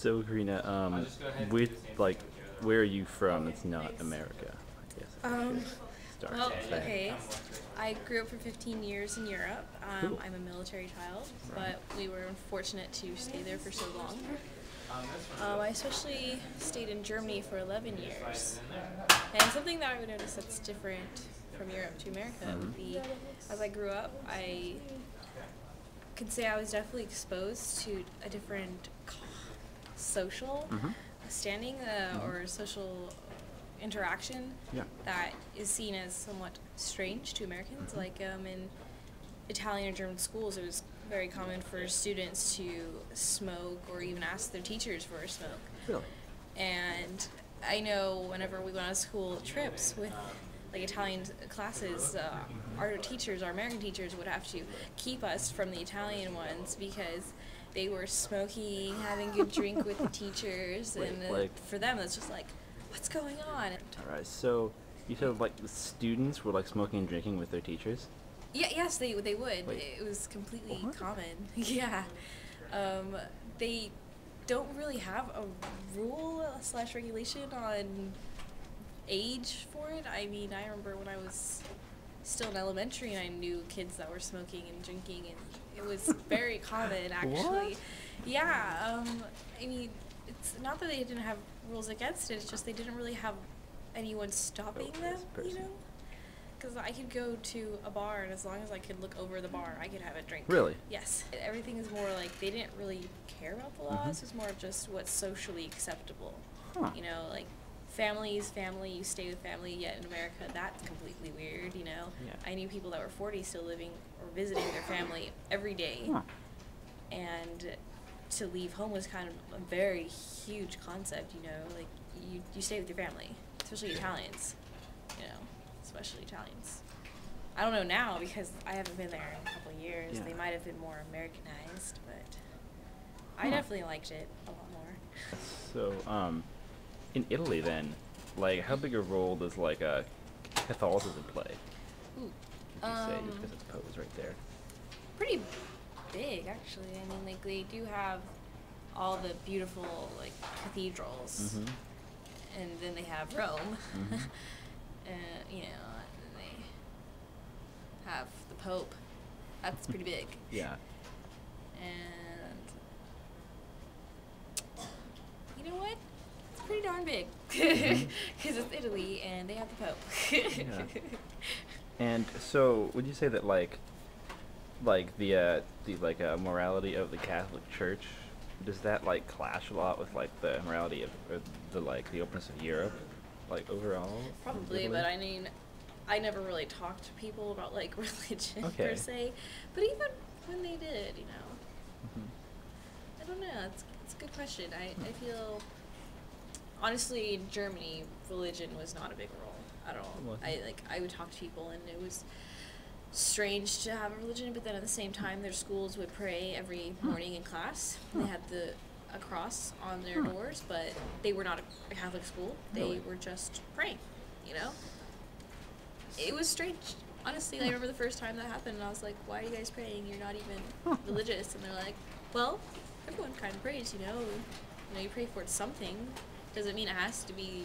So, Karina, with like, where are you from? It's not America, I guess. Start Well, there. okay. I grew up for 15 years in Europe. Cool. I'm a military child, but we were fortunate to stay there for so long. I especially stayed in Germany for 11 years. And something that I would notice that's different from Europe to America would be, as I grew up, I could say I was definitely exposed to a different social standing or social interaction Yeah. that is seen as somewhat strange to Americans. Like in Italian or German schools, it was very common for students to smoke or even ask their teachers for a smoke. Really? And I know whenever we went on school trips with like Italian classes, our teachers, our American teachers, would have to keep us from the Italian ones because they were smoking, having a good drink with the teachers, Wait, and like- for them it's just like, what's going on? All right. So, you said like the students were like smoking and drinking with their teachers. Yeah, yes, they would. Wait. It was completely What? common. Yeah, they don't really have a rule / regulation on age for it. I mean, I remember when I was still in elementary and I knew kids that were smoking and drinking, and it was very common actually. What? Yeah, I mean, it's not that they didn't have rules against it. It's just they didn't really have anyone stopping them. this You person. know. Because I could go to a bar, and as long as I could look over the bar, I could have a drink. Really? Yes. Everything is more like they didn't really care about the laws. It's more of just what's socially acceptable. Huh. You know, like family is family. You stay with family. Yet in America, that's completely weird. You know. Yeah. I knew people that were 40 still living or visiting their family every day, Huh. and to leave home was kind of a very huge concept. You know, like you stay with your family, especially Italians. You know. Especially Italians. I don't know now because I haven't been there in a couple of years. Yeah. They might have been more Americanized, but I Huh. definitely liked it a lot more. So, in Italy then, like, how big a role does like Catholicism play? Ooh, Would you say, just because it's posed right there? pretty big actually. I mean, like they do have all the beautiful like cathedrals, and then they have Rome. You know, and they have the Pope. That's pretty big. Yeah. And you know what? It's pretty darn big because it's Italy and they have the Pope. Yeah. And so, would you say that like the morality of the Catholic Church, does that like clash a lot with like the morality of the openness of Europe, like overall? Probably, but I mean, I never really talked to people about like religion Okay. per se. But even when they did, you know, I don't know. It's a good question. I feel honestly in Germany, religion was not a big role at all. I would talk to people and it was strange to have a religion, but then at the same time their schools would pray every morning in class. They had a cross on their doors, but they were not a Catholic school. They Really? were just praying, you know? It was strange. Honestly, I remember the first time that happened and I was like, why are you guys praying? You're not even religious. And they're like, well, everyone kind of prays, you know? You know, you pray for something. Doesn't mean it has to be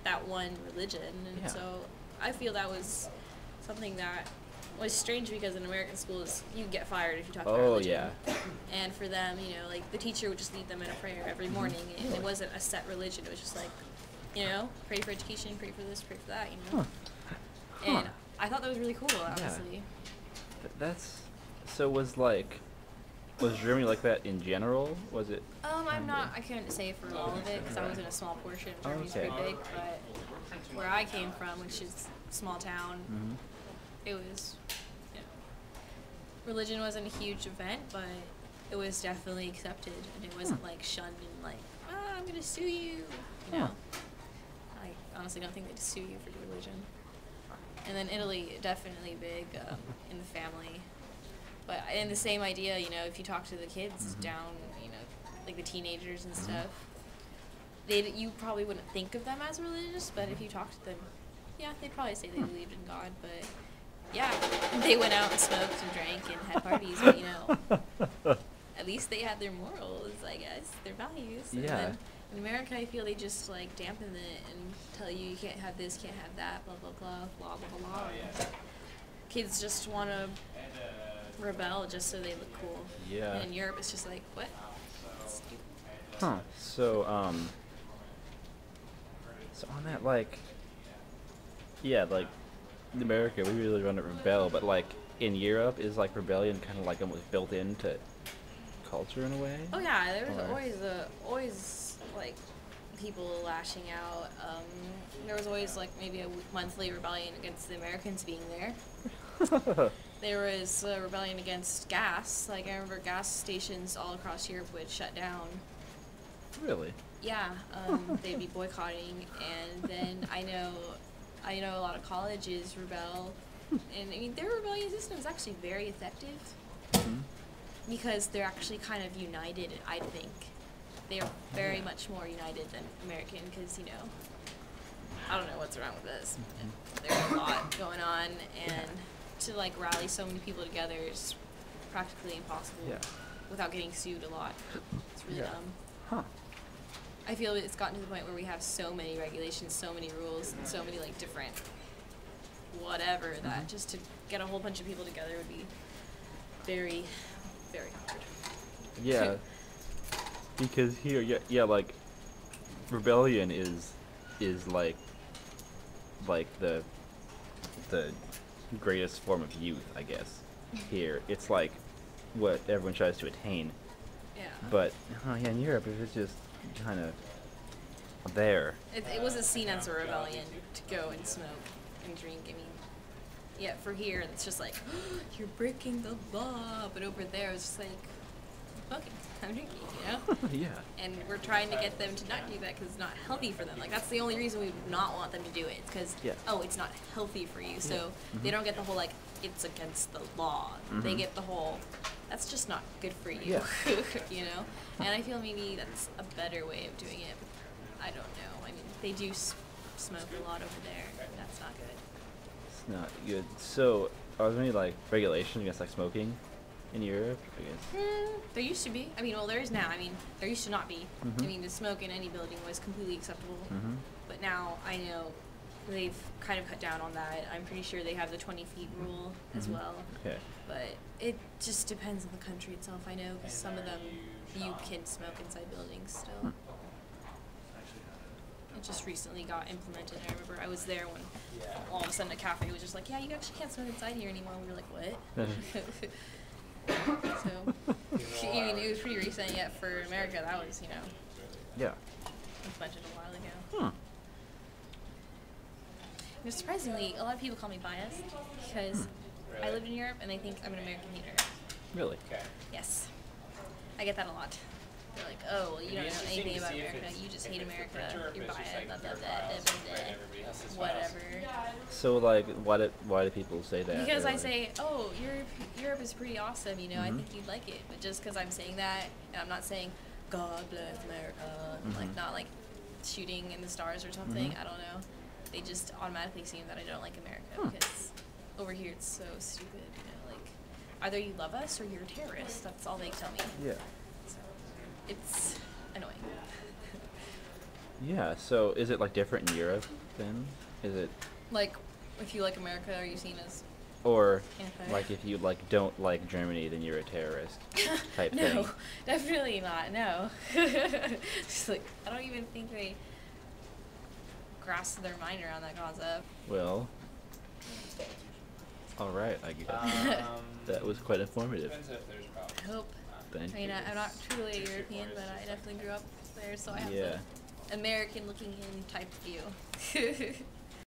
that one religion. And Yeah. so I feel that was something that was strange because in American schools you get fired if you talk about religion. yeah. And for them, you know, like the teacher would just lead them in a prayer every morning, and it wasn't a set religion. It was just like, you know, pray for education, pray for this, pray for that, you know. And I thought that was really cool, honestly. That's so was Germany like that in general? Was it? I couldn't say for all of it because I was in a small portion. Germany's Okay. pretty big, but where I came from, which is a small town, it was, you know, religion wasn't a huge event, but it was definitely accepted, and it wasn't like shunned and like, I'm gonna sue you, you know. I honestly don't think they'd sue you for your religion. And then Italy, definitely big in the family. But in the same idea, you know, if you talk to the kids down, you know, like the teenagers and stuff, you probably wouldn't think of them as religious, but if you talk to them, yeah, they'd probably say they believed in God, but yeah, they went out and smoked and drank and had parties, but you know, at least they had their morals, I guess, their values. And Yeah. then in America, I feel they just like dampen it and tell you you can't have this, can't have that, blah blah blah, blah blah blah. Kids just want to rebel just so they look cool. Yeah. And in Europe, it's just like, what? Stupid. Huh. So so on that, like, yeah, like, in America, we really want to rebel, but, like, in Europe, is, like, rebellion kind of, like, almost built into culture in a way? Oh yeah, there was Or- always like people lashing out. There was always like maybe a monthly rebellion against the Americans being there. There was a rebellion against gas. Like I remember gas stations all across Europe would shut down. Really? Yeah, they'd be boycotting, and then I know a lot of colleges rebel, and I mean their rebellion system is actually very effective. Mhm. Because they're actually kind of united, I think. They're very much more united than American, because, you know, I don't know what's wrong with this. There's a lot going on, and to, like, rally so many people together is practically impossible Yeah. without getting sued a lot. It's really Yeah. dumb. Huh. I feel it's gotten to the point where we have so many regulations, so many rules, and so many, like, different whatever, that just to get a whole bunch of people together would be very, very hard. Yeah. Because here, yeah, like, rebellion is like the greatest form of youth, I guess. Here, it's like what everyone tries to attain. Yeah. But yeah, in Europe, if it's just kind of there. It wasn't seen as a rebellion to go and smoke and drink. I mean, yeah, for here, it's just like, you're breaking the law. But over there, it's just like, I'm smoking, I'm drinking, you know? Yeah. And we're trying to get them to not do that because it's not healthy for them. Like, that's the only reason we would not want them to do it. It's because, Yeah. oh, it's not healthy for you. So they don't get the whole, like, it's against the law. They get the whole, that's just not good for you, Yeah. you know? And I feel maybe that's a better way of doing it. But I don't know. I mean, they do smoke a lot over there. And that's not good. It's not good. So, are there any, like, regulations against, like, smoking in Europe? I guess. There used to be. I mean, well, there is now. I mean, there used to not be. Mhm. I mean, to smoke in any building was completely acceptable. Mhm. But now I know they've kind of cut down on that. I'm pretty sure they have the 20 feet rule as Mhm. well. Okay. But it just depends on the country itself. I know 'cause some of them you can smoke inside buildings still. It just recently got implemented. I remember I was there when all of a sudden a cafe was just like, yeah, you actually can't smoke inside here anymore. We were like, what? So, I mean, it was pretty recent, yet for America, that was, you know, Yeah. implemented a while ago. Hmm. You know, surprisingly, a lot of people call me biased because I lived in Europe and they think I'm an American hater. Really? Yes. I get that a lot. They're like, oh, well, you don't know anything about America. You just hate America. You're biased. Blah, blah, blah, blah, blah, blah. Whatever. So, like, why do people say that? Because or, I like- say, oh, Europe is pretty awesome, you know, I think you'd like it. But just because I'm saying that, and I'm not saying, God bless America, and, like, not like shooting in the stars or something, I don't know. They just automatically assume that I don't like America because over here it's so stupid, you know, like, either you love us or you're a terrorist. That's all they tell me. Yeah. So, it's annoying. Yeah. So, is it, like, different in Europe then? Is it, Like, if you like America, are you seen as or anti? like if you like don't like Germany, then you're a terrorist type No, thing? definitely not. No. Just like, I don't even think they grasp their mind around that concept. Well. All right. I guess that was quite informative. I hope. Thank I mean, you. I'm not truly a European, but I definitely grew up there, so I have Yeah. the American-looking in type view.